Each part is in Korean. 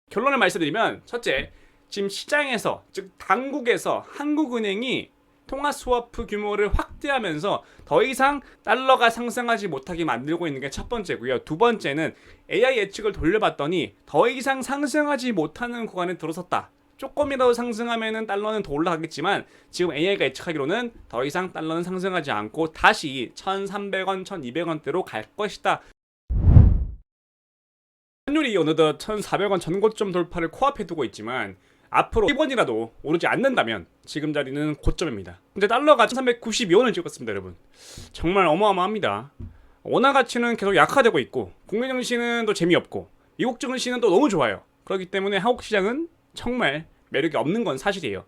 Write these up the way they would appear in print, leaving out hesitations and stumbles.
결론을 말씀드리면 첫째, 지금 시장에서 즉 당국에서 한국은행이 통화 스와프 규모를 확대하면서 더 이상 달러가 상승하지 못하게 만들고 있는 게 첫 번째고요. 두 번째는 AI 예측을 돌려봤더니 더 이상 상승하지 못하는 구간에 들어섰다. 조금이라도 상승하면은 달러는 더 올라가겠지만 지금 AI가 예측하기로는 더 이상 달러는 상승하지 않고 다시 1,300원, 1,200원대로 갈 것이다. 환율이 어느덧 1,400원 전고점 돌파를 코앞에 두고 있지만 앞으로 10원이라도 오르지 않는다면 지금 자리는 고점입니다. 근데 달러가 1,392원을 찍었습니다, 여러분. 정말 어마어마합니다. 원화 가치는 계속 약화되고 있고 국내 증시는 또 재미없고 미국 증시는 또 너무 좋아요. 그렇기 때문에 한국 시장은 정말 매력이 없는 건 사실이에요.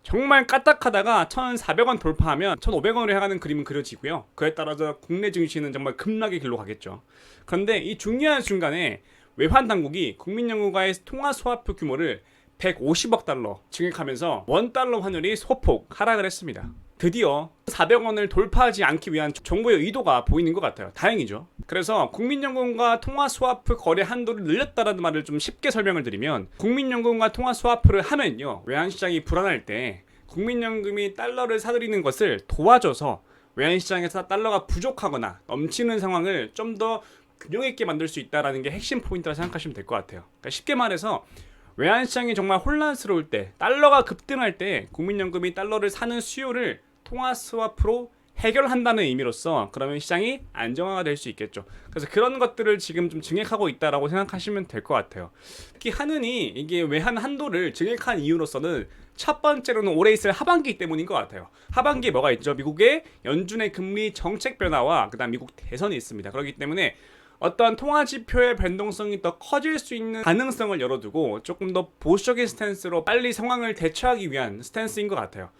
정말 까딱하다가 1,400원 돌파하면 1,500원으로 향하는 그림은 그려지고요. 그에 따라서 국내 증시는 정말 급락의 길로 가겠죠. 그런데 이 중요한 순간에 외환 당국이 국민연금과의 통화 스와프 규모를 150억 달러 증액하면서 원달러 환율이 소폭 하락을 했습니다. 드디어 400원을 돌파하지 않기 위한 정부의 의도가 보이는 것 같아요. 다행이죠. 그래서 국민연금과 통화 스와프 거래 한도를 늘렸다라는 말을 좀 쉽게 설명을 드리면, 국민연금과 통화 스와프를 하면요, 외환시장이 불안할 때 국민연금이 달러를 사들이는 것을 도와줘서 외환시장에서 달러가 부족하거나 넘치는 상황을 좀 더 균형 있게 만들 수 있다는 게 핵심 포인트라 생각하시면 될 것 같아요. 그러니까 쉽게 말해서 외환시장이 정말 혼란스러울 때, 달러가 급등할 때 국민연금이 달러를 사는 수요를 통화 스와프로 해결한다는 의미로서 그러면 시장이 안정화가 될 수 있겠죠. 그래서 그런 것들을 지금 좀 증액하고 있다라고 생각하시면 될 것 같아요. 특히 한은이 이게 외환 한도를 증액한 이유로서는 첫 번째로는 올해 있을 하반기 때문인 것 같아요. 하반기에 뭐가 있죠? 미국의 연준의 금리 정책 변화와 그다음 미국 대선이 있습니다. 그렇기 때문에 어떤 통화지표의 변동성이 더 커질 수 있는 가능성을 열어두고 조금 더 보수적인 스탠스로 빨리 상황을 대처하기 위한 스탠스인 것 같아요.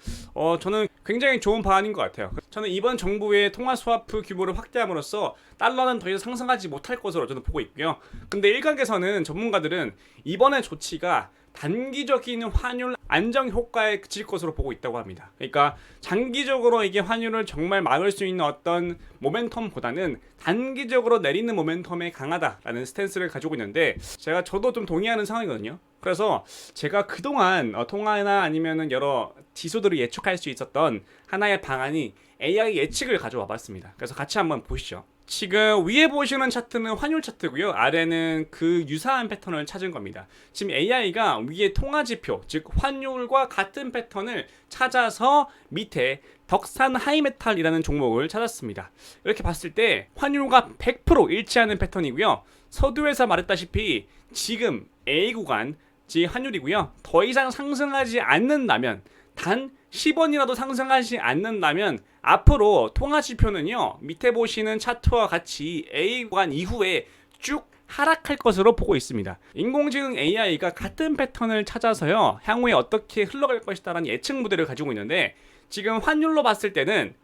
저는 굉장히 좋은 방안인 것 같아요. 저는 이번 정부의 통화 스와프 규모를 확대함으로써 달러는 더 이상 상승하지 못할 것으로 저는 보고 있고요. 근데 일각에서는 전문가들은 이번의 조치가 단기적인 환율 안정 효과에 그칠 것으로 보고 있다고 합니다. 그러니까 장기적으로 이게 환율을 정말 막을 수 있는 어떤 모멘텀보다는 단기적으로 내리는 모멘텀에 강하다라는 스탠스를 가지고 있는데, 저도 좀 동의하는 상황이거든요. 그래서 제가 그동안 통화나 아니면은 여러 지수들을 예측할 수 있었던 하나의 방안이 AI 예측을 가져와 봤습니다. 그래서 같이 한번 보시죠. 지금 위에 보시는 차트는 환율 차트고요. 아래는 그 유사한 패턴을 찾은 겁니다. 지금 AI가 위에 통화지표, 즉 환율과 같은 패턴을 찾아서 밑에 덕산 하이메탈이라는 종목을 찾았습니다. 이렇게 봤을 때 환율과 100% 일치하는 패턴이고요. 서두에서 말했다시피 지금 A 구간, 즉 환율이고요. 더 이상 상승하지 않는다면, 단 10원이라도 상승하지 않는다면 앞으로 통화지표는요, 밑에 보시는 차트와 같이 A 구간 이후에 쭉 하락할 것으로 보고 있습니다. 인공지능 AI가 같은 패턴을 찾아서요, 향후에 어떻게 흘러갈 것이다라는 예측 모델을 가지고 있는데, 지금 환율로 봤을 때는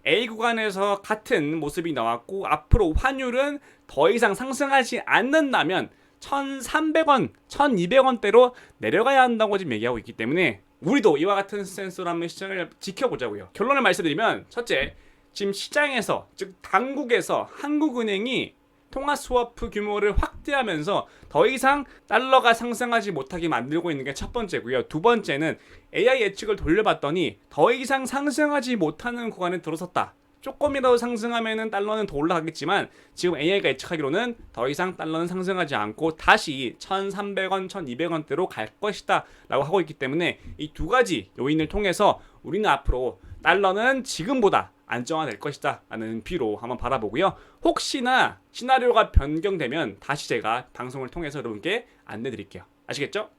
A 구간에서 같은 모습이 나왔고, 앞으로 환율은 더 이상 상승하지 않는다면 1,300원, 1,200원대로 내려가야 한다고 지금 얘기하고 있기 때문에 우리도 이와 같은 스탠스로 한번 시장을 지켜보자고요. 결론을 말씀드리면 첫째, 지금 시장에서 즉 당국에서 한국은행이 통화 스와프 규모를 확대하면서 더 이상 달러가 상승하지 못하게 만들고 있는 게 첫 번째고요. 두 번째는 AI 예측을 돌려봤더니 더 이상 상승하지 못하는 구간에 들어섰다. 조금이라도 상승하면은 달러는 더 올라가겠지만 지금 AI가 예측하기로는 더 이상 달러는 상승하지 않고 다시 1,300원, 1,200원대로 갈 것이다 라고 하고 있기 때문에 이 두 가지 요인을 통해서 우리는 앞으로 달러는 지금보다 안정화될 것이다 라는 뷰로 한번 바라보고요. 혹시나 시나리오가 변경되면 다시 제가 방송을 통해서 여러분께 안내 드릴게요. 아시겠죠?